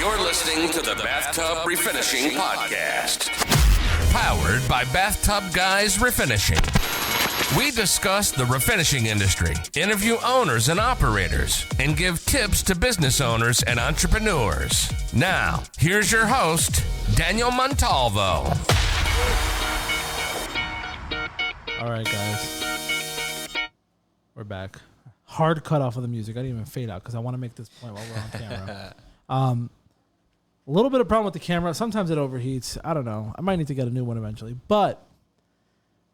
You're listening to the Bathtub Refinishing Podcast. Powered by BathTubGuys Refinishing. We discuss the refinishing industry, interview owners and operators, and give tips to business owners and entrepreneurs. Now, here's your host, Daniel Montalvo. All right, guys. We're back. Hard cut off of the music. I didn't even fade out because I want to make this point while we're on camera. A little bit of problem with the camera. Sometimes it overheats. I don't know. I might need to get a new one eventually. But,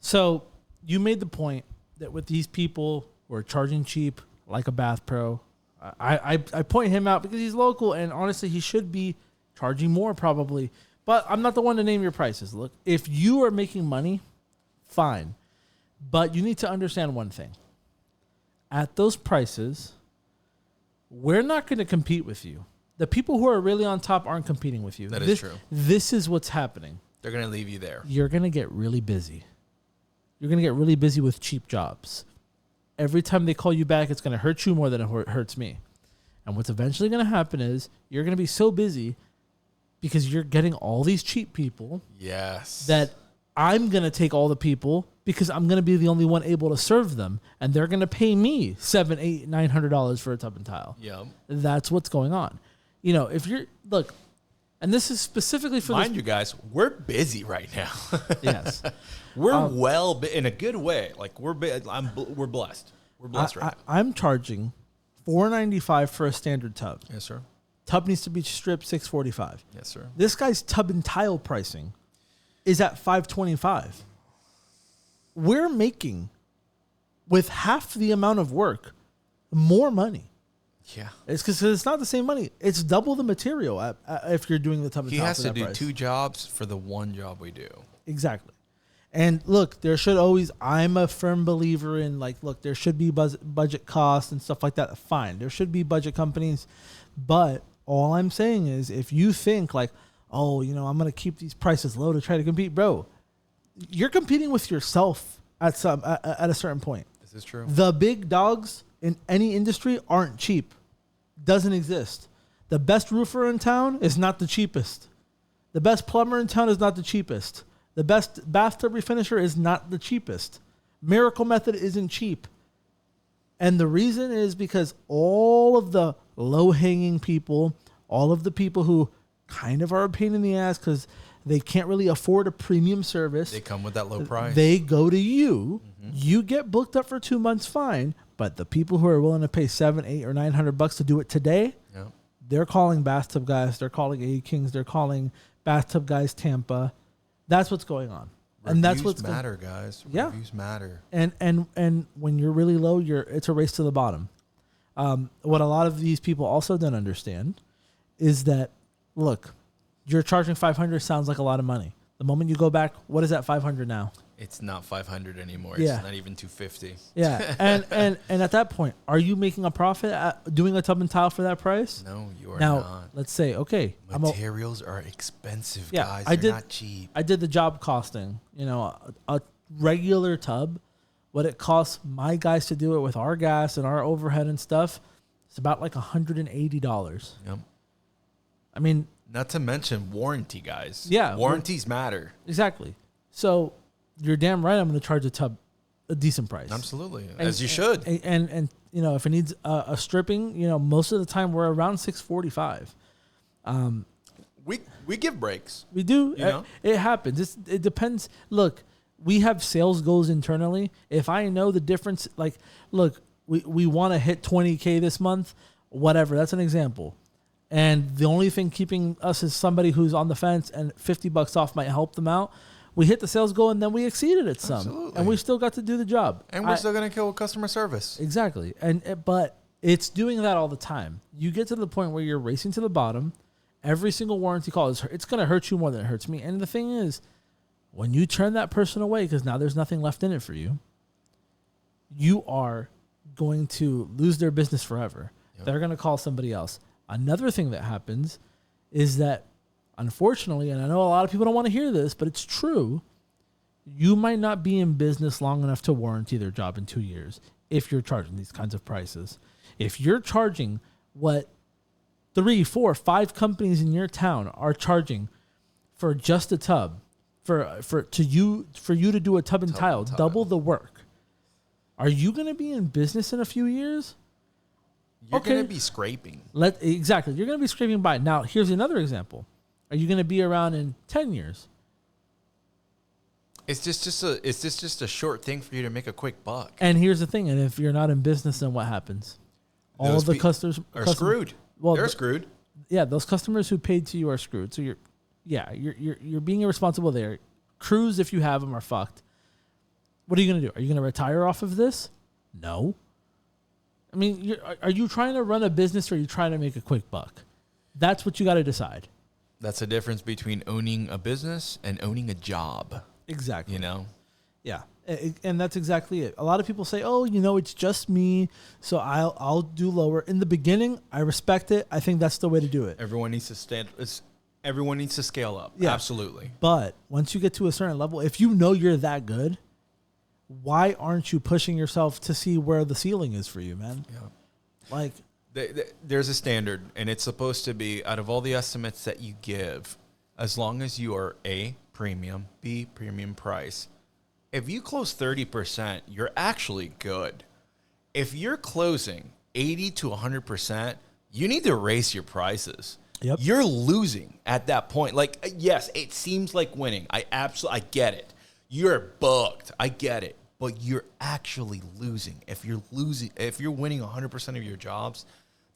so you made the point that with these people who are charging cheap, like a Bath Pro, I point him out because he's local, and honestly, he should be charging more probably. But I'm not the one to name your prices. Look, if you are making money, fine. But you need to understand one thing. At those prices, we're not going to compete with you. The people who are really on top aren't competing with you. That is true. This is what's happening. They're going to leave you there. You're going to get really busy. You're going to get really busy with cheap jobs. Every time they call you back, it's going to hurt you more than it hurts me. And what's eventually going to happen is you're going to be so busy because you're getting all these cheap people. Yes. That I'm going to take all the people because I'm going to be the only one able to serve them. And they're going to pay me $700, $800, $900 for a tub and tile. Yep. That's what's going on. You know, if you're, look, and this is specifically for Mind you guys, we're busy right now. Yes. We're in a good way. Like we're blessed. We're blessed right now. I'm charging $495 for a standard tub. Yes, sir. Tub needs to be stripped $645. Yes, sir. This guy's tub and tile pricing is at $525. We're making, with half the amount of work, more money. Yeah. It's because it's not the same money. It's double the material if you're doing the tub and tile. He has for to that do price. 2 jobs for the 1 job we do. Exactly. And look, there should always, I'm a firm believer in, like, look, there should be budget costs and stuff like that. Fine. There should be budget companies. But all I'm saying is if you think like, oh, you know, I'm going to keep these prices low to try to compete, bro, you're competing with yourself at a certain point. This is true. The big dogs in any industry aren't cheap. Doesn't exist. The best roofer in town is not the cheapest. The best plumber in town is not the cheapest. The best bathtub refinisher is not the cheapest. Miracle Method isn't cheap. And the reason is because all of the low-hanging people, all of the people who kind of are a pain in the ass because they can't really afford a premium service. They come with that low price. They go to you. Mm-hmm. You get booked up for 2 months, fine. But the people who are willing to pay $700, $800, or $900 to do it today, yep. They're calling Bathtub Guys. They're calling A Kings. They're calling Bathtub Guys Tampa. That's what's going on. Reviews and that's what's matter, guys. Yeah. Reviews matter. And when you're really low, it's a race to the bottom. What a lot of these people also don't understand is that, look, you're charging $500 sounds like a lot of money. The moment you go back, what is that $500 now? It's not $500 anymore. Yeah. It's not even $250. Yeah, and at that point, are you making a profit at doing a tub and tile for that price? No, you are now, not. Let's say, okay, materials are expensive, yeah, guys. They're not cheap. I did the job costing. You know, a regular tub, what it costs my guys to do it with our gas and our overhead and stuff, it's about like $180. Yep. I mean, not to mention warranty, guys. Yeah, warranties matter. Exactly. So you're damn right. I'm going to charge a tub a decent price. Absolutely, as you should. And you know, if it needs a stripping, you know, most of the time we're around $645. We give breaks. We do. You know? It happens. It depends. Look, we have sales goals internally. If I know the difference, like, look, we want to hit 20K this month, whatever. That's an example. And the only thing keeping us is somebody who's on the fence, and $50 off might help them out. We hit the sales goal, and then we exceeded it some. Absolutely. And we still got to do the job. And we're still going to kill customer service. Exactly. But it's doing that all the time. You get to the point where you're racing to the bottom. Every single warranty call, it's going to hurt you more than it hurts me. And the thing is, when you turn that person away, because now there's nothing left in it for you, you are going to lose their business forever. Yep. They're going to call somebody else. Another thing that happens is that, unfortunately, and I know a lot of people don't want to hear this, but it's true, you might not be in business long enough to warranty their job in 2 years if you're charging these kinds of prices. If you're charging what 3, 4, 5 companies in your town are charging for just a tub, for you to do a tub and tile, double the work. Are you going to be in business in a few years? You're going to be scraping. Exactly. You're going to be scraping by. Now, here's another example. Are you going to be around in 10 years? Is this just a short thing for you to make a quick buck? And here's the thing. And if you're not in business, then what happens? All the customers are screwed. Well, they're screwed. Yeah, those customers who paid to you are screwed. So you're being irresponsible there. Crews, if you have them, are fucked. What are you going to do? Are you going to retire off of this? No. I mean, are you trying to run a business or are you trying to make a quick buck? That's what you got to decide. That's the difference between owning a business and owning a job. Exactly. You know? Yeah. And that's exactly it. A lot of people say, oh, it's just me, so I'll do lower. In the beginning, I respect it. I think that's the way to do it. Everyone needs to scale up. Yeah. Absolutely. But once you get to a certain level, if you know you're that good, why aren't you pushing yourself to see where the ceiling is for you, man? Yeah. Like, there's a standard, and it's supposed to be out of all the estimates that you give, as long as you are A, premium, B, premium price. If you close 30%, you're actually good. If you're closing 80 to 100%, you need to raise your prices. Yep. You're losing at that point. Like, yes, it seems like winning. I get it. You're booked. I get it. But you're actually losing. If you're winning 100% of your jobs,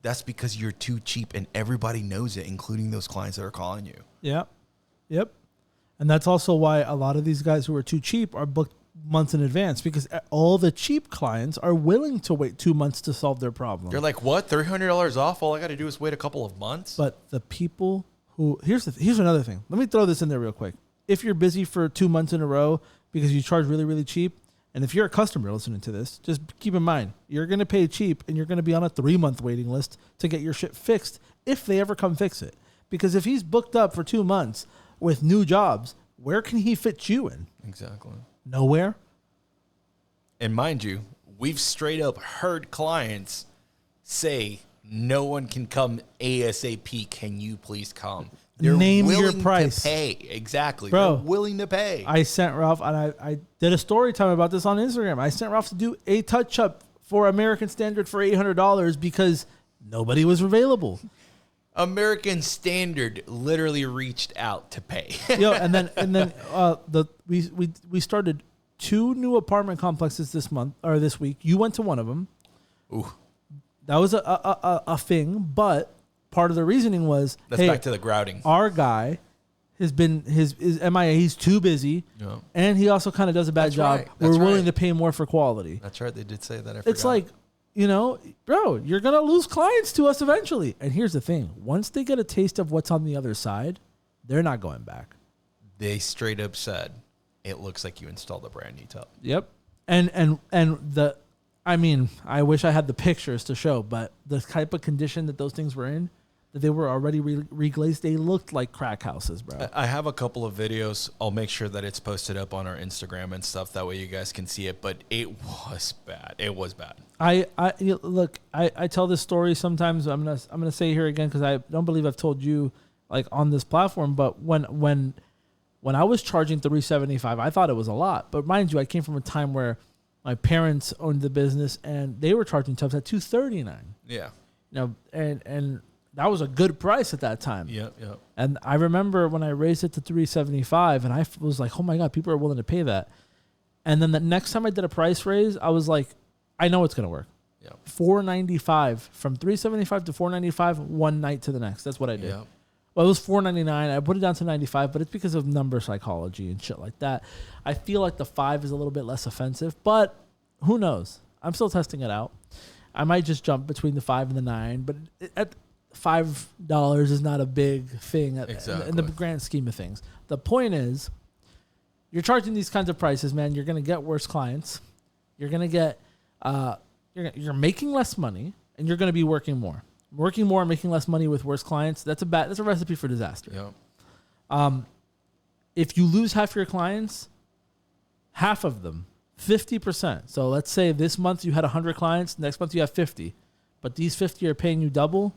that's because you're too cheap and everybody knows it, including those clients that are calling you. Yep. And that's also why a lot of these guys who are too cheap are booked months in advance, because all the cheap clients are willing to wait 2 months to solve their problem. They're like, what? $300 off? All I got to do is wait a couple of months? But the people who... Here's another thing. Let me throw this in there real quick. If you're busy for 2 months in a row because you charge really, really cheap, and if you're a customer listening to this, just keep in mind, you're going to pay cheap and you're going to be on a 3-month waiting list to get your shit fixed if they ever come fix it. Because if he's booked up for 2 months with new jobs, where can he fit you in? Exactly. Nowhere. And mind you, we've straight up heard clients say, no one can come ASAP. Can you please come? They're Name willing your price. to pay. Exactly. Bro, they're willing to pay. I sent Ralph, and I did a story time about this on Instagram. I sent Ralph to do a touch-up for American Standard for $800 because nobody was available. American Standard literally reached out to pay. And then we started 2 new apartment complexes this week. You went to one of them. Ooh. That was a thing, but part of the reasoning was back to the grouting. Our guy has been his MIA. He's too busy, and he also kind of does a bad job. Right. We're willing to pay more for quality. That's right. They did say that. It's like, bro, you're gonna lose clients to us eventually. And here's the thing: once they get a taste of what's on the other side, they're not going back. They straight up said, "It looks like you installed a brand new tub." Yep. I wish I had the pictures to show, but the type of condition that those things were in, that they were already reglazed, they looked like crack houses, bro. I have a couple of videos. I'll make sure that it's posted up on our Instagram and stuff. That way you guys can see it. But it was bad. It was bad. I tell this story sometimes. I'm gonna say it here again because I don't believe I've told you like on this platform. But when I was charging $375, I thought it was a lot. But mind you, I came from a time where my parents owned the business and they were charging tubs at $239. Yeah. And that was a good price at that time. Yep. And I remember when I raised it to $375, and I was like, oh my God, people are willing to pay that. And then the next time I did a price raise, I was like, I know it's going to work. Yep. $495 from $375 to $495 one night to the next. That's what I did. Yep. Well, it was $499. I put it down to $95, but it's because of number psychology and shit like that. I feel like the 5 is a little bit less offensive, but who knows? I'm still testing it out. I might just jump between the 5 and the 9, but at $5 is not a big thing in the grand scheme of things. The point is, you're charging these kinds of prices, man. You're going to get worse clients. You're going to get, you're making less money, and you're going to be working more. Working more and making less money with worse clients, that's a recipe for disaster. Yep. If you lose half your clients, half of them, 50%. So let's say this month you had 100 clients, next month you have 50, but these 50 are paying you double.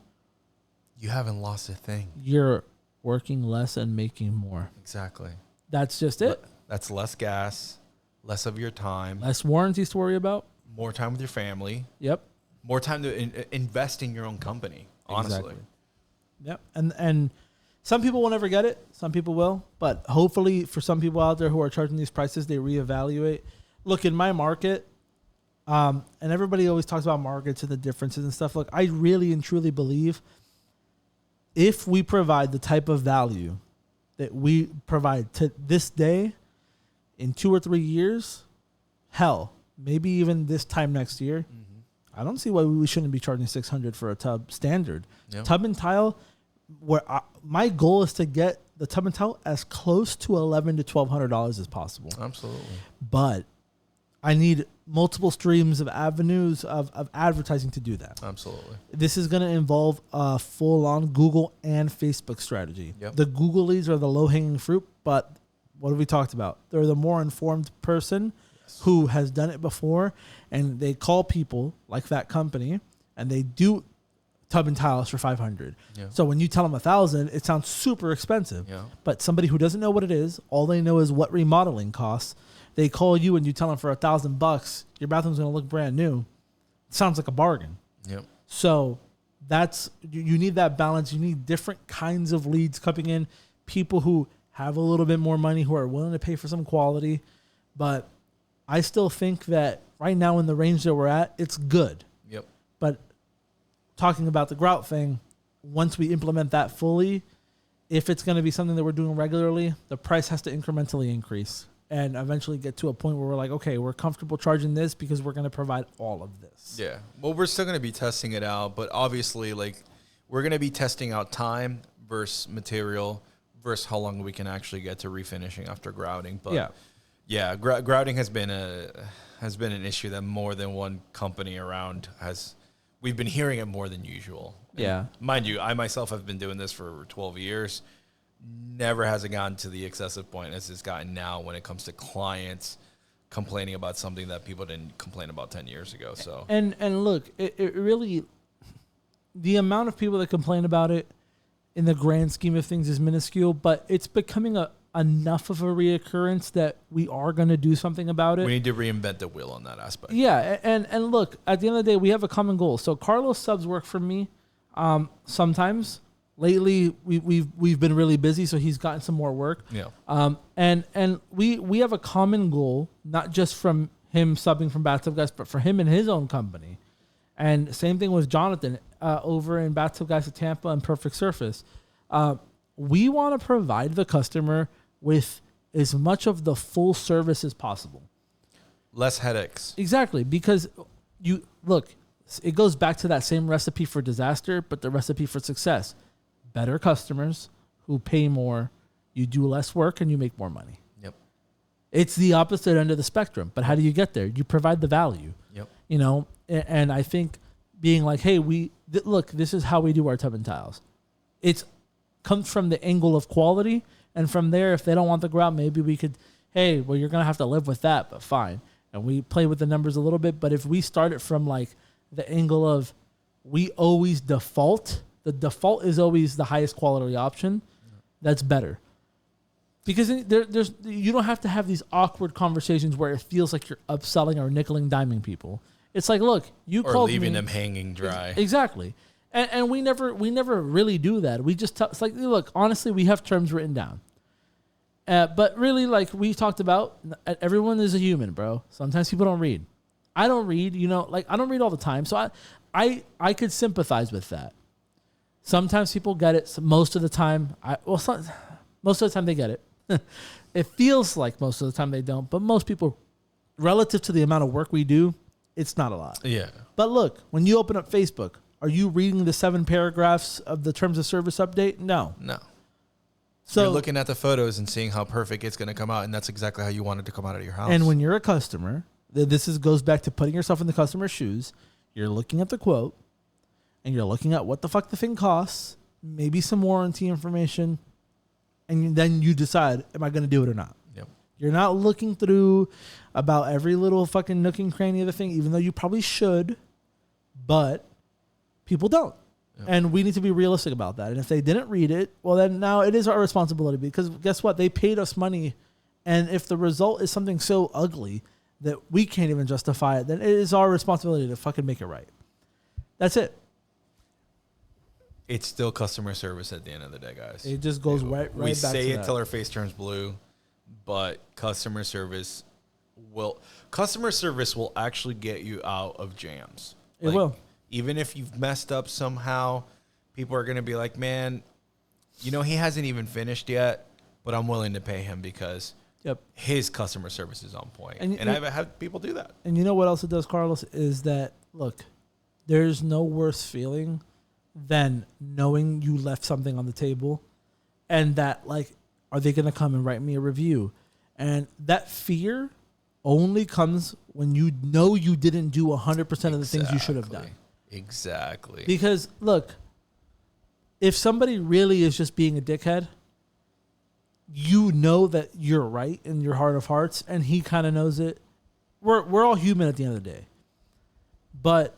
You haven't lost a thing. You're working less and making more. Exactly. That's just it. That's less gas, less of your time, Less warranties to worry about. more time with your family, Yep. more time to invest in your own company, honestly. Exactly. Yep. And some people will never get it. Some people will. But hopefully for some people out there who are charging these prices, they reevaluate. Look, in my market, and everybody always talks about markets and the differences and stuff. Look, I really and truly believe if we provide the type of value that we provide to this day, in 2 or 3 years, hell, maybe even this time next year, I don't see why we shouldn't be charging $600 for a tub standard. Yep. Tub and tile, my goal is to get the tub and tile as close to $1,100 to $1,200 as possible. Absolutely. But I need multiple streams of avenues of advertising to do that. Absolutely. This is going to involve a full-on Google and Facebook strategy. Yep. The Google leads are the low-hanging fruit, but what have we talked about? They're the more informed person who has done it before, and they call people like that company, and they do tub and tiles for $500. Yeah. So when you tell them $1,000, it sounds super expensive. Yeah. But somebody who doesn't know what it is, all they know is what remodeling costs. They call you and you tell them for $1,000, your bathroom's going to look brand new. It sounds like a bargain. Yep. So that's you need that balance. You need different kinds of leads coming in. People who have a little bit more money, who are willing to pay for some quality. But I still think that right now in the range that we're at, it's good. Yep. But talking about the grout thing, once we implement that fully, if it's going to be something that we're doing regularly, the price has to incrementally increase and eventually get to a point where we're like, okay, we're comfortable charging this because we're going to provide all of this. Yeah. Well, we're still going to be testing it out, but obviously, like, we're going to be testing out time versus material versus how long we can actually get to refinishing after grouting. But yeah, grouting has been an issue that more than one company around has. We've been hearing it more than usual. And mind you, I myself have been doing this for 12 years. Never has it gotten to the excessive point as it's gotten now when it comes to clients complaining about something that people didn't complain about 10 years ago. So and look, it really, the amount of people that complain about it in the grand scheme of things is minuscule, but it's becoming enough of a reoccurrence that we are going to do something about it. We need to reinvent the wheel on that aspect. Yeah, and look, at the end of the day, we have a common goal. So Carlos subs work for me sometimes. Lately, we've been really busy, so he's gotten some more work. Yeah. And we have a common goal, not just from him subbing from Bathtub Guys, but for him and his own company. And same thing with Jonathan over in Bathtub Guys of Tampa and Perfect Surface. We want to provide the customer with as much of the full service as possible. Less headaches. Exactly, because you look, it goes back to that same recipe for disaster, but the recipe for success. Better customers who pay more, you do less work, and you make more money. Yep. It's the opposite end of the spectrum, but how do you get there? You provide the value. Yep. You know, and I think being like, hey, look, this is how we do our tub and tiles. It's comes from the angle of quality, and from there, if they don't want the grout, maybe we could, hey, well, you're going to have to live with that, but fine. And we play with the numbers a little bit, but if we start it from like the angle of we always default, the default is always the highest quality option, that's better. Because there's you don't have to have these awkward conversations where it feels like you're upselling or nickel and diming people. It's like, look, you or called leaving me, them hanging dry. Exactly. And we never really do that. We just it's like, look, honestly, we have terms written down. But really, like we talked about, everyone is a human, bro. Sometimes people don't read. I don't read, like I don't read all the time. So I could sympathize with that. Sometimes people get it. So most of the time, most of the time they get it. It feels like most of the time they don't. But most people, relative to the amount of work we do, it's not a lot. Yeah. But look, when you open up Facebook, are you reading the 7 paragraphs of the terms of service update? No. So you're looking at the photos and seeing how perfect it's going to come out, and that's exactly how you want it to come out of your house. And when you're a customer, goes back to putting yourself in the customer's shoes. You're looking at the quote, and you're looking at what the fuck the thing costs, maybe some warranty information, and then you decide, am I going to do it or not? Yep. You're not looking through about every little fucking nook and cranny of the thing, even though you probably should, but people don't. And we need to be realistic about that. And if they didn't read it, well, then now it is our responsibility, because guess what? They paid us money. And if the result is something so ugly that we can't even justify it, then it is our responsibility to fucking make it right. That's it. It's still customer service at the end of the day, guys. It just goes right we back say to it that. till our face turns blue, but customer service will actually get you out of jams. It will. Even if you've messed up somehow, people are going to be like, man, he hasn't even finished yet, but I'm willing to pay him because his customer service is on point. And I've had people do that. And you know what else it does, Carlos, is that, look, there's no worse feeling than knowing you left something on the table and that, like, are they going to come and write me a review? And that fear only comes when you know you didn't do 100% of the things you should have done. Exactly. Because, look, if somebody really is just being a dickhead, you know that you're right in your heart of hearts, and he kind of knows it. We're all human at the end of the day. But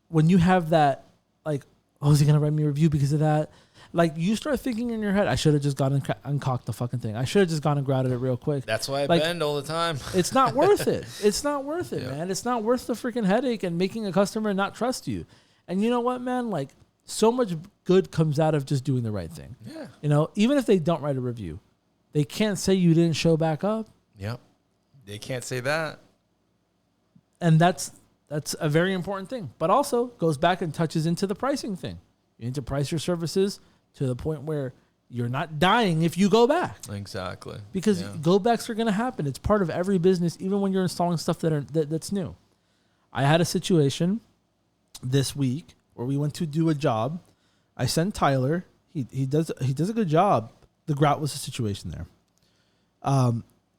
when you have that, like, oh, is he going to write me a review because of that? Like, you start thinking in your head, I should have just gone and uncocked the fucking thing. I should have just gone and grouted it real quick. That's why I like, bend all the time. It's not worth it. It's not worth it, man. It's not worth the freaking headache and making a customer not trust you. And you know what, man? Like, so much good comes out of just doing the right thing. Yeah. Even if they don't write a review, they can't say you didn't show back up. Yep. They can't say that. And that's a very important thing. But also goes back and touches into the pricing thing. You need to price your services to the point where you're not dying if you go back. Exactly. Because go backs are going to happen. It's part of every business, even when you're installing stuff that's new. I had a situation this week where we went to do a job. I sent Tyler. He does a good job. The grout was the situation there.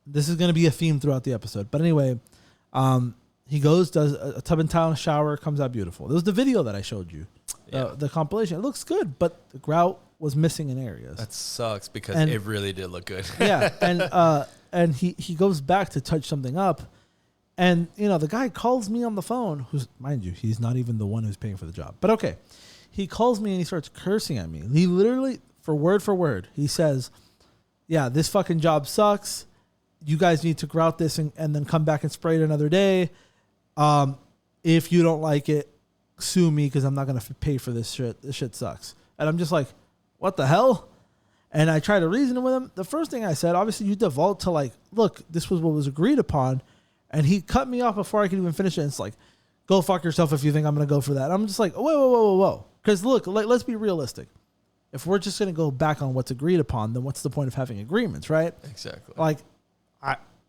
This is going to be a theme throughout the episode. But anyway, he goes, does a tub and tile shower, comes out beautiful. There was the video that I showed you. The compilation. It looks good, but the grout was missing in areas. That sucks because it really did look good. And he goes back to touch something up, and the guy calls me on the phone. Who's, mind you, he's not even the one who's paying for the job. But okay, he calls me and he starts cursing at me. He literally, for word, he says, "Yeah, this fucking job sucks. You guys need to grout this and then come back and spray it another day. If you don't like it, sue me because I'm not going to pay for this shit. This shit sucks." And I'm just like, what the hell? And I try to reason with him. The first thing I said, obviously you default to like, look, this was what was agreed upon. And he cut me off before I could even finish it. And it's like, go fuck yourself if you think I'm going to go for that. I'm just like, whoa. Because look, let's be realistic. If we're just going to go back on what's agreed upon, then what's the point of having agreements, right? Exactly. Like,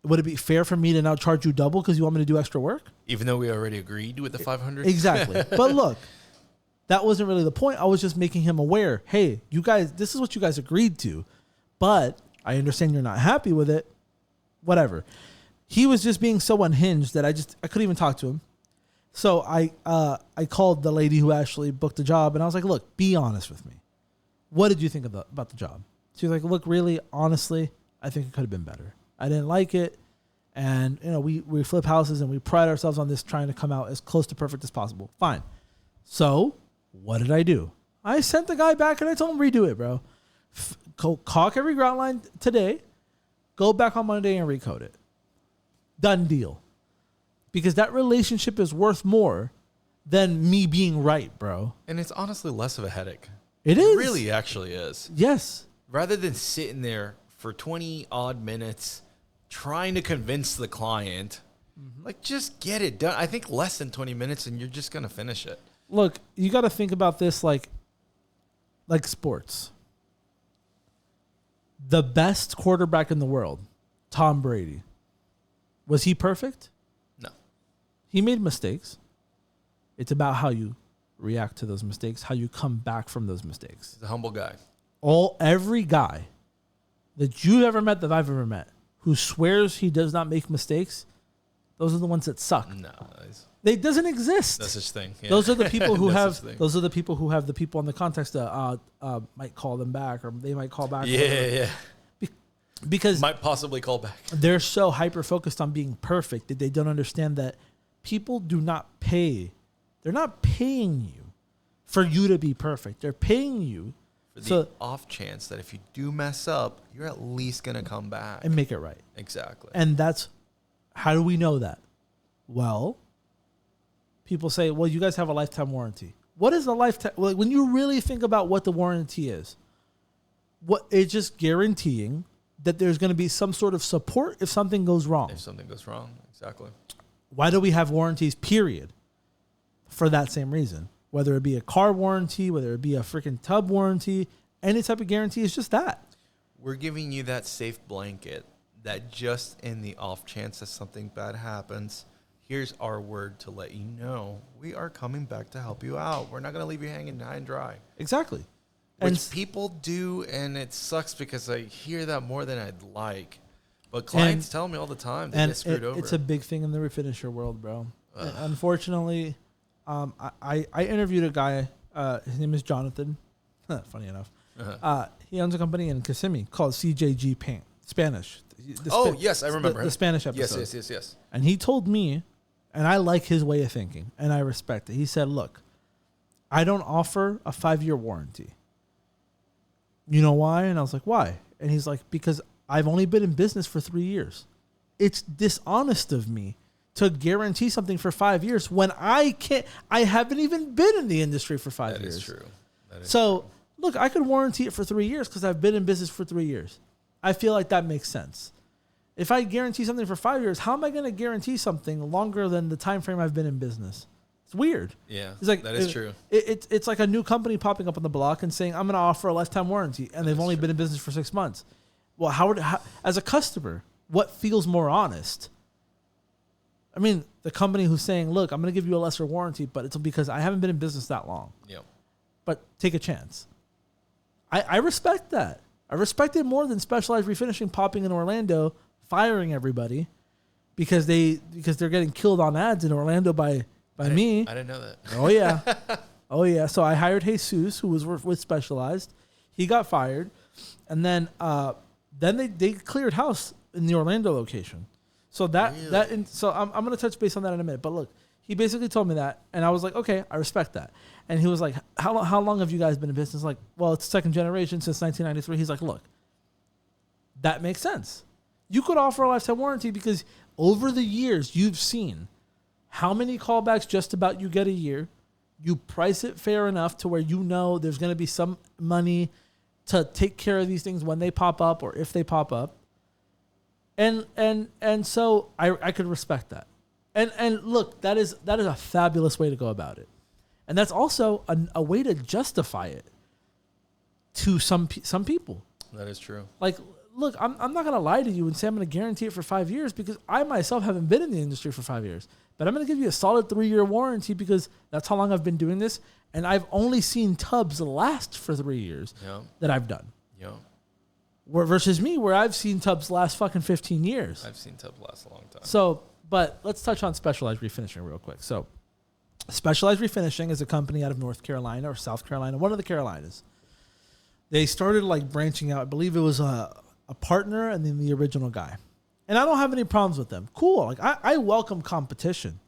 would it be fair for me to now charge you double because you want me to do extra work? Even though we already agreed with the 500? Exactly. But look, that wasn't really the point. I was just making him aware. Hey, you guys, this is what you guys agreed to. But I understand you're not happy with it. Whatever. He was just being so unhinged that I couldn't even talk to him. So I called the lady who actually booked the job, and I was like, look, be honest with me. What did you think about the job? She was like, look, really, honestly, I think it could have been better. I didn't like it. And, we flip houses and we pride ourselves on this, trying to come out as close to perfect as possible. Fine. So what did I do? I sent the guy back and I told him redo it, bro. Caulk every grout line today. Go back on Monday and recode it. Done deal. Because that relationship is worth more than me being right, bro. And it's honestly less of a headache. It is. It really actually is. Yes. Rather than sitting there for 20 odd minutes trying to convince the client, like, just get it done. I think less than 20 minutes and you're just going to finish it. Look, you got to think about this like sports. The best quarterback in the world, Tom Brady. Was he perfect? No. He made mistakes. It's about how you react to those mistakes, how you come back from those mistakes. He's a humble guy. Every guy that you've ever met, that I've ever met, who swears he does not make mistakes, those are the ones that suck. No. They doesn't exist. No such thing. Yeah. Those are the people who have. Those are the people who have the people in the context that might call them back, or they might call back. Yeah. Because might possibly call back. They're so hyper focused on being perfect that they don't understand that people do not pay. They're not paying you for you to be perfect. They're paying you for the off chance that if you do mess up, you're at least going to come back. And make it right. Exactly. And that's, how do we know that? Well, people say, well, you guys have a lifetime warranty. What is a lifetime? Well, when you really think about what the warranty is, what it's just guaranteeing that there's going to be some sort of support if something goes wrong. If something goes wrong, exactly. Why do we have warranties, period? For that same reason. Whether it be a car warranty, whether it be a freaking tub warranty, any type of guarantee is just that. We're giving you that safe blanket that just in the off chance that something bad happens, here's our word to let you know we are coming back to help you out. We're not going to leave you hanging high and dry. Exactly. Which people do, and it sucks because I hear that more than I'd like. But clients tell me all the time they get screwed over. It's a big thing in the refinisher world, bro. Unfortunately, I interviewed a guy. His name is Jonathan. Funny enough. He owns a company in Kissimmee called CJG Paint. Spanish. Yes, I remember the Spanish episode. Yes. And he told me, and I like his way of thinking, and I respect it. He said, look, I don't offer a 5-year warranty. You know why? And I was like, why? And he's like, because I've only been in business for 3 years. It's dishonest of me to guarantee something for 5 years when I haven't even been in the industry for 5 years. That is true. So, look, I could warranty it for 3 years because I've been in business for 3 years. I feel like that makes sense. If I guarantee something for 5 years, how am I going to guarantee something longer than the time frame I've been in business? It's weird. Yeah, it's like, that is true. It's like a new company popping up on the block and saying, I'm going to offer a lifetime warranty, and they've only been in business for 6 months. Well, how as a customer, what feels more honest? I mean, the company who's saying, look, I'm going to give you a lesser warranty, but it's because I haven't been in business that long. Yeah. But take a chance. I respect that. I respect it more than Specialized Refinishing popping in Orlando, firing everybody because they're getting killed on ads in Orlando by me. I didn't know that. Oh yeah. Oh yeah. So I hired Jesus, who was with Specialized. He got fired, and then they cleared house in the Orlando location. So I'm going to touch base on that in a minute. But look, he basically told me that, and I was like, okay, I respect that. And he was like, how long have you guys been in business? Like, well, it's second generation since 1993. He's like, look, that makes sense. You could offer a lifetime warranty because over the years you've seen how many callbacks just about you get a year. You price it fair enough to where you know there's going to be some money to take care of these things when they pop up or if they pop up. And so I could respect that. And look, that is a fabulous way to go about it. And that's also a way to justify it to some people. That is true. Like, look, I'm not going to lie to you and say I'm going to guarantee it for 5 years because I myself haven't been in the industry for 5 years. But I'm going to give you a solid 3-year warranty because that's how long I've been doing this. And I've only seen tubs last for 3 years that I've done. Yeah. Versus me, where I've seen tubs last fucking 15 years. I've seen tubs last a long time. So, but let's touch on Specialized Refinishing real quick. So, Specialized Refinishing is a company out of North Carolina or South Carolina, one of the Carolinas. They started like branching out. I believe it was a partner and then the original guy. And I don't have any problems with them. Cool. Like I welcome competition.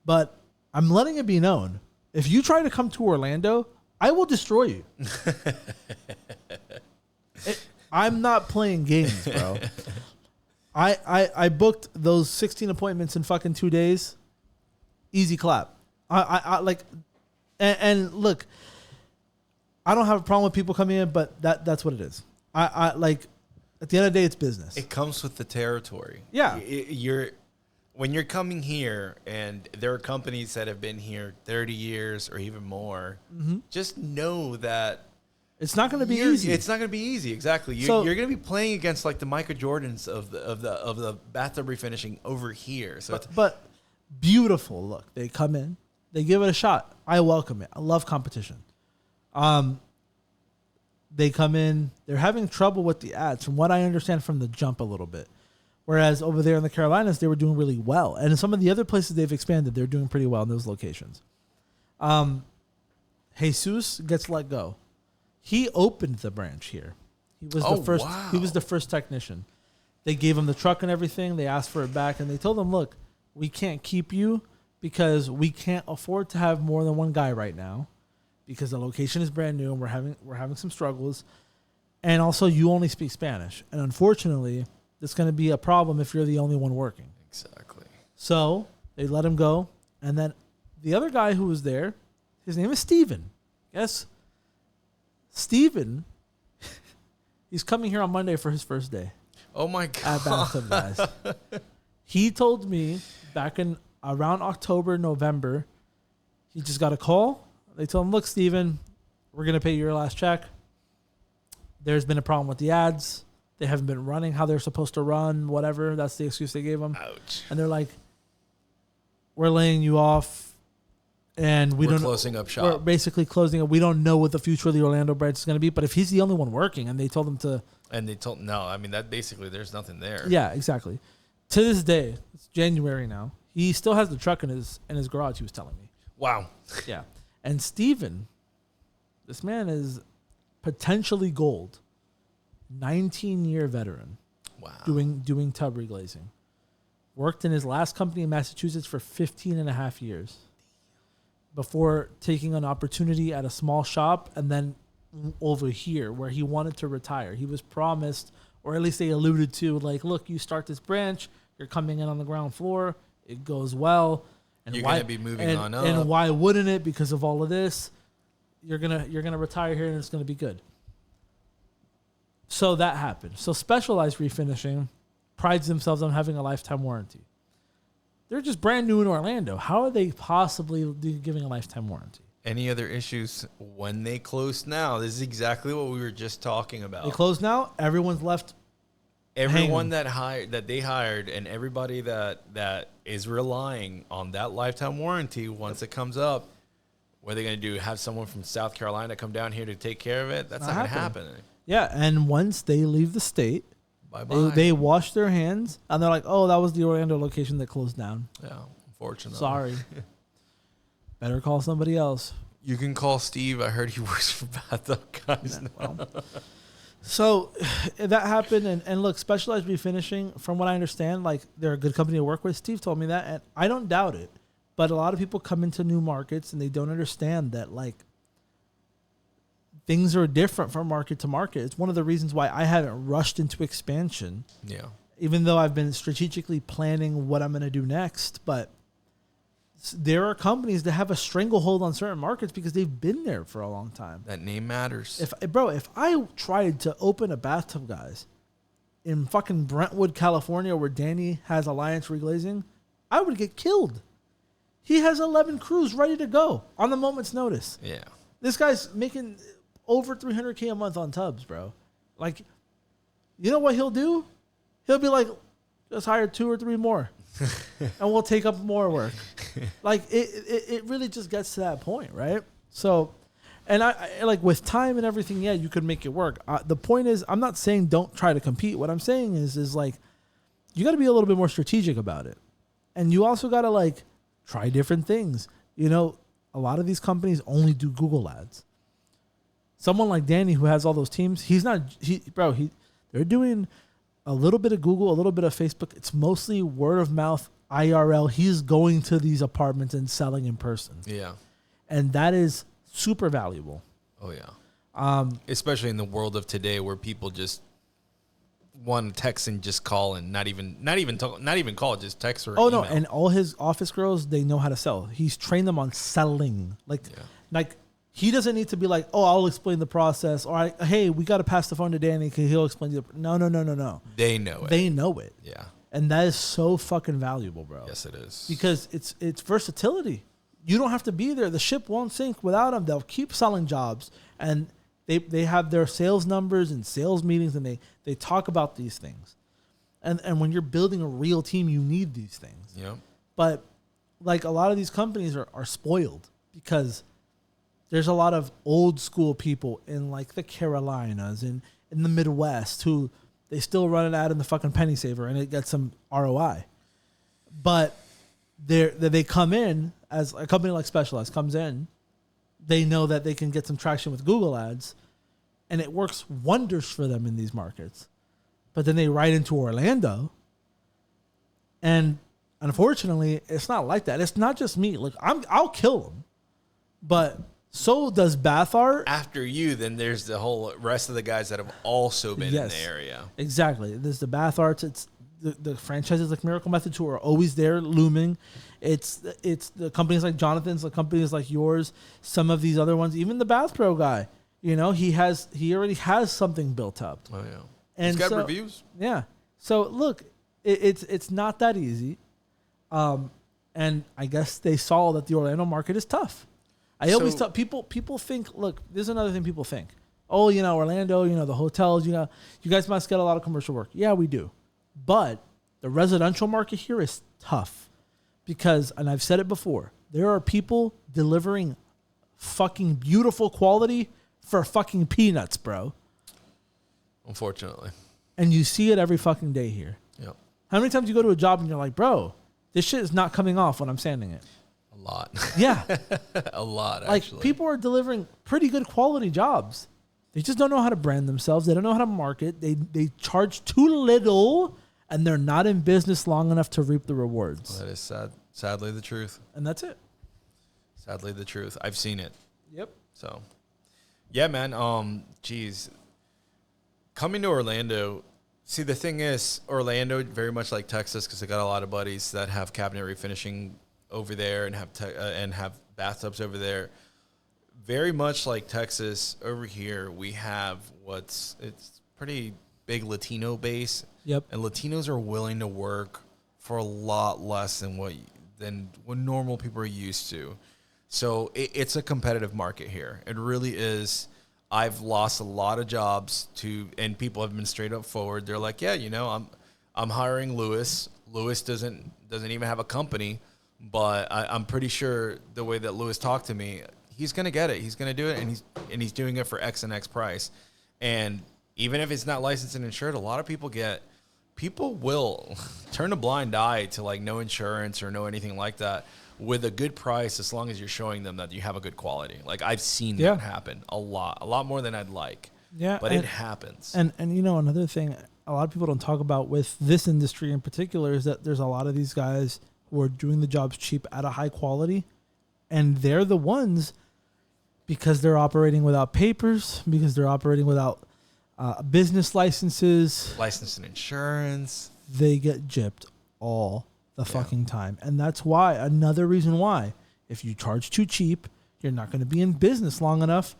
But I'm letting it be known, if you try to come to Orlando, I will destroy you. I'm not playing games, bro. I booked those 16 appointments in fucking 2 days. Easy clap. I like, and look, I don't have a problem with people coming in, but that's what it is. I like, at the end of the day, it's business. It comes with the territory. Yeah. When you're coming here and there are companies that have been here 30 years or even more, just know that it's not going to be easy. It's not going to be easy. Exactly. You're going to be playing against like the Michael Jordans of the bathtub refinishing over here. So but beautiful. Look, they come in, they give it a shot. I welcome it. I love competition. They come in, they're having trouble with the ads, from what I understand from the jump a little bit. Whereas over there in the Carolinas, they were doing really well. And in some of the other places they've expanded, they're doing pretty well in those locations. Jesus gets let go. He opened the branch here. He was the first. Wow. He was the first technician. They gave him the truck and everything. They asked for it back, and they told him, "Look, we can't keep you because we can't afford to have more than one guy right now. because the location is brand new and we're having some struggles. And also, you only speak Spanish. And unfortunately, it's going to be a problem if you're the only one working. Exactly. So they let him go. And then the other guy who was there, his name is Steven. Yes. Steven, he's coming here on Monday for his first day. Oh, my God. At Bathtub Guys. He told me back in around October, November, he just got a call. They told him, look, Steven, we're going to pay you your last check. There's been a problem with the ads. They haven't been running how they're supposed to run, whatever. That's the excuse they gave him. Ouch. And they're like, we're laying you off, and we're closing up shop. We're basically closing up. We don't know what the future of the Orlando branch is going to be, but if he's the only one working, and they told him to... And they told... No, I mean, that basically, there's nothing there. Yeah, exactly. To this day, it's January now, he still has the truck in his garage, he was telling me. Wow. Yeah. And Steven, this man is potentially gold. 19-year veteran. Wow. Doing tub reglazing. Worked in his last company in Massachusetts for 15 and a half years before taking an opportunity at a small shop and then over here where he wanted to retire. He was promised, or at least they alluded to, like, look, you start this branch, you're coming in on the ground floor, it goes well. And you're going to be moving on up. And why wouldn't it? Because of all of this, you're gonna retire here and it's gonna be good. So that happened. So Specialized Refinishing prides themselves on having a lifetime warranty. They're just brand new in Orlando. How are they possibly giving a lifetime warranty? Any other issues when they close now? This is exactly what we were just talking about. They close now. Everyone's left. Everyone that they hired and everybody that is relying on that lifetime warranty, once it comes up, what are they going to do? Have someone from South Carolina come down here to take care of it? That's not going to happen. Yeah, and once they leave the state, they wash their hands, and they're like, oh, that was the Orlando location that closed down. Yeah, unfortunately. Sorry. Better call somebody else. You can call Steve. I heard he works for Bathtub Guys now. Well, so that happened, and look, Specialized Refinishing, from what I understand, like, they're a good company to work with. Steve told me that, and I don't doubt it. But a lot of people come into new markets, and they don't understand that, like, things are different from market to market. It's one of the reasons why I haven't rushed into expansion. Yeah. Even though I've been strategically planning what I'm going to do next. But there are companies that have a stranglehold on certain markets because they've been there for a long time. That name matters. If I tried to open a Bathtub Guys in fucking Brentwood, California, where Danny has Alliance Reglazing, I would get killed. He has 11 crews ready to go on the moment's notice. Yeah. This guy's making over $300K a month on tubs, bro. Like, you know what he'll do? He'll be like, just hire 2 or 3 more, and we'll take up more work. Like, it really just gets to that point, right? So, and I like, with time and everything, yeah, you could make it work. The point is, I'm not saying don't try to compete. What I'm saying is like, you got to be a little bit more strategic about it, and you also got to, like, try different things. You know, a lot of these companies only do Google ads. Someone like Danny, who has all those teams, they're doing a little bit of Google, a little bit of Facebook. It's mostly word of mouth, IRL. He's going to these apartments and selling in person. Yeah. And that is super valuable. Oh, yeah. Especially in the world of today where people just want to text and just call and not even call, just text or email. No, and all his office girls, they know how to sell. He's trained them on selling. Like he doesn't need to be like, oh, I'll explain the process, or hey, we got to pass the phone to Danny because he'll explain the. No. They know it. They know it. Yeah. And that is so fucking valuable, bro. Yes, it is. Because it's versatility. You don't have to be there. The ship won't sink without them. They'll keep selling jobs, and they have their sales numbers and sales meetings, and they talk about these things. And when you're building a real team, you need these things. Yeah. But like, a lot of these companies are spoiled because there's a lot of old school people in, like, the Carolinas and in the Midwest who they still run an ad in the fucking penny saver and it gets some ROI. But they come in, as a company like Specialized comes in, they know that they can get some traction with Google ads, and it works wonders for them in these markets. But then they ride into Orlando, and unfortunately, it's not like that. It's not just me. Like, I'll kill them, but So does Bath Art. After you, then there's the whole rest of the guys that have also been in the area. Exactly. There's the Bath Arts. It's the franchises like Miracle Method who are always there looming. It's the companies like Jonathan's, the companies like yours, some of these other ones, even the Bath Pro guy. You know, he already has something built up. Oh yeah. And he's got reviews. Yeah. So look, it's not that easy. And I guess they saw that the Orlando market is tough. I always tell people think, look, there's another thing people think. Oh, you know, Orlando, you know, the hotels, you know, you guys must get a lot of commercial work. Yeah, we do. But the residential market here is tough because, and I've said it before, there are people delivering fucking beautiful quality for fucking peanuts, bro. Unfortunately. And you see it every fucking day here. Yep. How many times you go to a job and you're like, bro, this shit is not coming off when I'm sanding it? A lot. Yeah. A lot, like, actually. people are delivering pretty good quality jobs. They just don't know how to brand themselves. They don't know how to market. They charge too little, and they're not in business long enough to reap the rewards. That is sadly the truth. And that's it. Sadly the truth. I've seen it. Yep. So, yeah, man. Geez. Coming to Orlando, see, the thing is, Orlando, very much like Texas, because I got a lot of buddies that have cabinet refinishing over there and have bathtubs over there. Very much like Texas, over here we have it's pretty big Latino base. Yep. And Latinos are willing to work for a lot less than what normal people are used to. So it's a competitive market here. It really is. I've lost a lot of jobs and people have been straight up forward. They're like, yeah, you know, I'm hiring Lewis. Lewis doesn't even have a company, but I'm pretty sure the way that Lewis talked to me, he's gonna get it. He's gonna do it, and he's doing it for X and X price. And even if it's not licensed and insured, a lot of people will turn a blind eye to like no insurance or no anything like that with a good price, as long as you're showing them that you have a good quality. Like, I've seen that happen a lot more than I'd like. Yeah, but it happens. And you know, another thing a lot of people don't talk about with this industry in particular is that there's a lot of these guys who are doing the jobs cheap at a high quality, and they're the ones, because they're operating without papers, because they're operating without business licenses, license and insurance, they get gypped all the fucking time. And that's why, another reason why, if you charge too cheap, you're not going to be in business long enough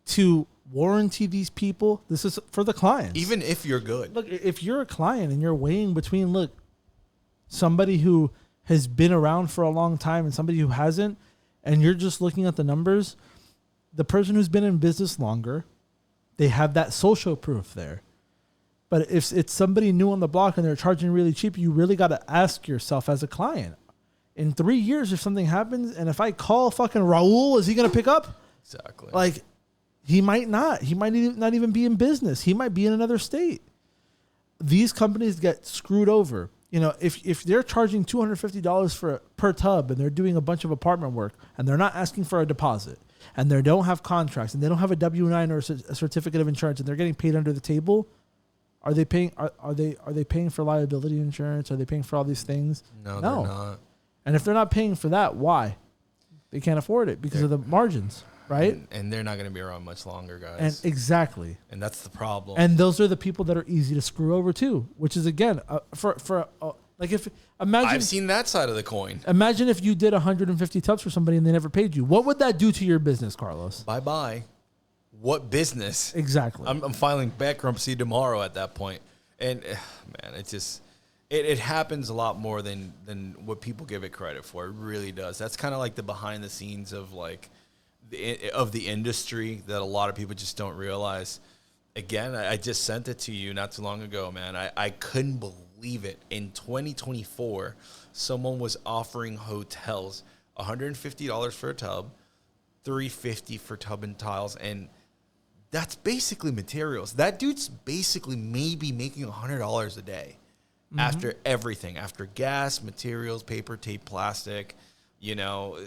to warranty these people. This is for the clients. Even if you're good. Look, if you're a client and you're weighing between, look, somebody who has been around for a long time and somebody who hasn't, and you're just looking at the numbers, the person who's been in business longer, they have that social proof there. But if it's somebody new on the block and they're charging really cheap, you really got to ask yourself as a client, in 3 years, if something happens, and if I call fucking Raul, is he going to pick up? Exactly. Like, he might not. He might not even be in business. He might be in another state. These companies get screwed over. You know, if they're charging $250 per tub and they're doing a bunch of apartment work and they're not asking for a deposit and they don't have contracts and they don't have a W-9 or a certificate of insurance and they're getting paid under the table, are they paying? Are they paying for liability insurance? Are they paying for all these things? No, they're not. And if they're not paying for that, why? They can't afford it because of the margins, right? And they're not going to be around much longer, guys. And exactly. And that's the problem. And those are the people that are easy to screw over too, which is again like if imagine I've seen that side of the coin. Imagine if you did 150 tubs for somebody and they never paid you. What would that do to your business, Carlos? Bye. What business? Exactly. I'm filing bankruptcy tomorrow at that point. And man, it's just it happens a lot more than what people give it credit for. It really does. That's kind of like the behind the scenes of like the industry that a lot of people just don't realize. Again, I just sent it to you not too long ago, man. I couldn't believe it. In 2024, someone was offering hotels $150 for a tub, $350 for tub and tiles, and that's basically materials. That dude's basically maybe making $100 a day after everything, after gas, materials, paper, tape, plastic. You know,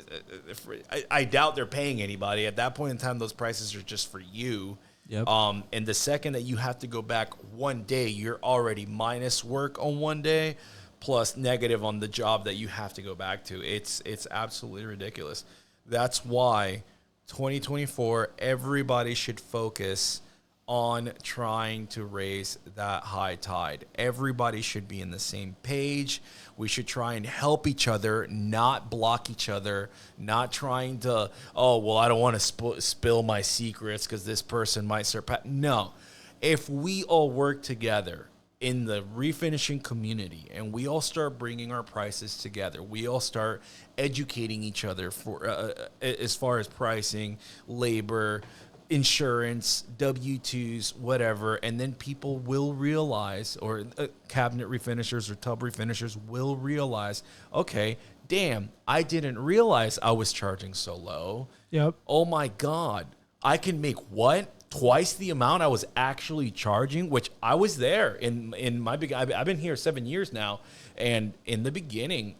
I doubt they're paying anybody. At that point in time, those prices are just for you. Yep. And the second that you have to go back one day, you're already minus work on one day, plus negative on the job that you have to go back to. It's absolutely ridiculous. That's why 2024, everybody should focus on trying to raise that high tide. Everybody should be in the same page. We should try and help each other, not block each other, not trying to, oh, well, I don't want to spill my secrets because this person might surpass. No. If we all work together in the refinishing community and we all start bringing our prices together, we all start educating each other for as far as pricing, labor, insurance, W-2s, whatever, and then people will realize, or cabinet refinishers or tub refinishers will realize, okay, damn, I didn't realize I was charging so low. Yep. Oh my God, I can make what? Twice the amount I was actually charging, which I was there in my big. I've been here 7 years now, and in the beginning,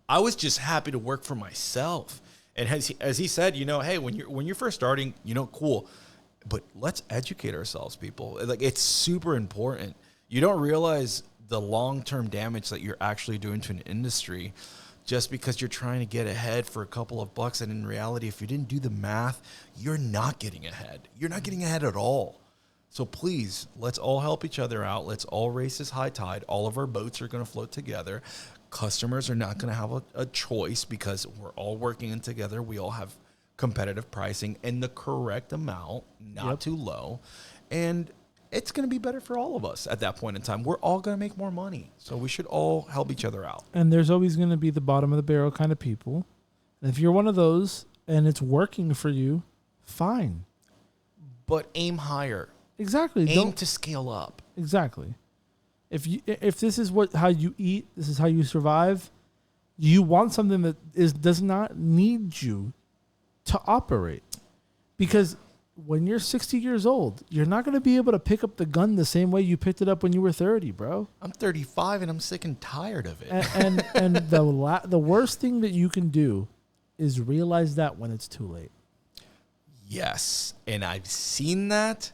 I was just happy to work for myself. And as he said, you know, hey, when you're first starting, you know, cool, but let's educate ourselves, people. Like, it's super important. You don't realize the long-term damage that you're actually doing to an industry just because you're trying to get ahead for a couple of bucks. And in reality, if you didn't do the math, you're not getting ahead. You're not getting ahead at all. So please, let's all help each other out. Let's all race this high tide. All of our boats are going to float together. Customers are not going to have a choice because we're all working in together. We all have competitive pricing and the correct amount, not too low. And it's going to be better for all of us at that point in time. We're all going to make more money. So we should all help each other out. And there's always going to be the bottom of the barrel kind of people. And if you're one of those and it's working for you, fine. But aim higher. Exactly. Aim to scale up. Exactly. If this is how you eat, this is how you survive, you want something that does not need you to operate. Because when you're 60 years old, you're not going to be able to pick up the gun the same way you picked it up when you were 30, bro. I'm 35 and I'm sick and tired of it. And the worst thing that you can do is realize that when it's too late. Yes, and I've seen that.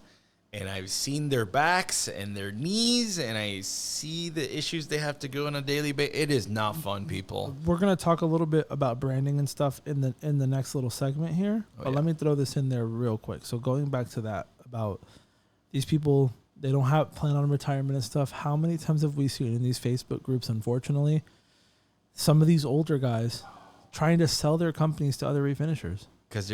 And I've seen their backs and their knees, and I see the issues they have to go on a daily basis. It is not fun, people. We're going to talk a little bit about branding and stuff in the next little segment here. But let me throw this in there real quick. So going back to that about these people, they don't have plan on retirement and stuff. How many times have we seen in these Facebook groups, unfortunately, some of these older guys trying to sell their companies to other refinishers? Because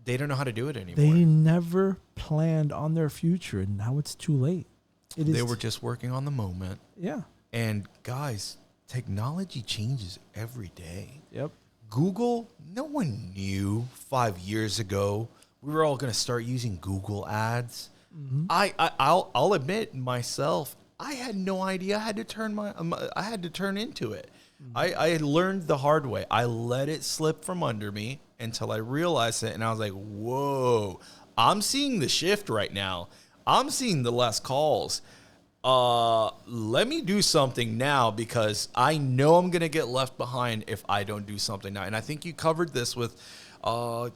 they don't know how to do it anymore. They never planned on their future, and now it's too late. They were just working on the moment. Yeah. And guys, technology changes every day. Yep. Google, no one knew 5 years ago we were all going to start using Google ads. Mm-hmm. I'll admit myself, I had no idea I had to turn into it. Mm-hmm. I learned the hard way. I let it slip from under me until I realized it, and I was like, whoa, I'm seeing the shift right now. I'm seeing the less calls. Let me do something now because I know I'm going to get left behind if I don't do something now. And I think you covered this with the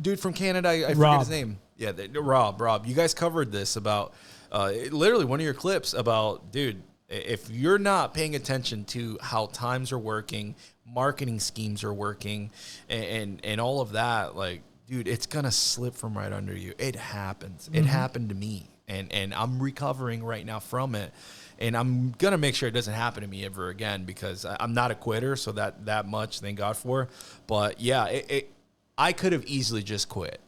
dude from Canada. I forget his name. Yeah, Rob. You guys covered this about literally one of your clips about, dude, if you're not paying attention to how times are working, marketing schemes are working, and all of that, like, dude, it's going to slip from right under you. It happens. Mm-hmm. It happened to me, and I'm recovering right now from it. And I'm going to make sure it doesn't happen to me ever again because I'm not a quitter, so that much, thank God for. But, yeah, I could have easily just quit,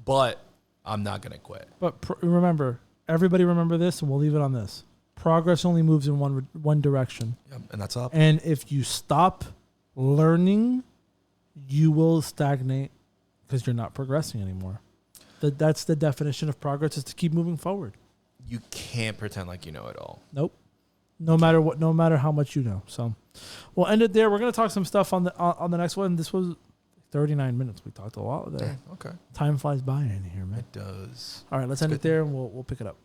but I'm not going to quit. But remember, everybody remember this, and we'll leave it on this. Progress only moves in one direction. Yep, and that's up. And if you stop learning, you will stagnate because you're not progressing anymore. That's the definition of progress, is to keep moving forward. You can't pretend like you know it all. Nope. No matter how much you know. So we'll end it there. We're going to talk some stuff on the next one. This was 39 minutes. We talked a lot there. Yeah, okay. Time flies by in here, man. It does. All right, let's end it there, and we'll pick it up.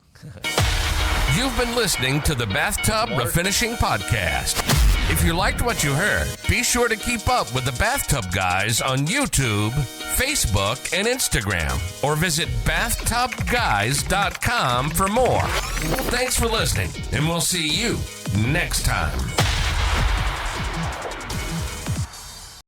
You've been listening to the Bathtub Refinishing Podcast. If you liked what you heard, be sure to keep up with the Bathtub Guys on YouTube, Facebook, and Instagram, or visit BathTubGuys.com for more. Thanks for listening, and we'll see you next time.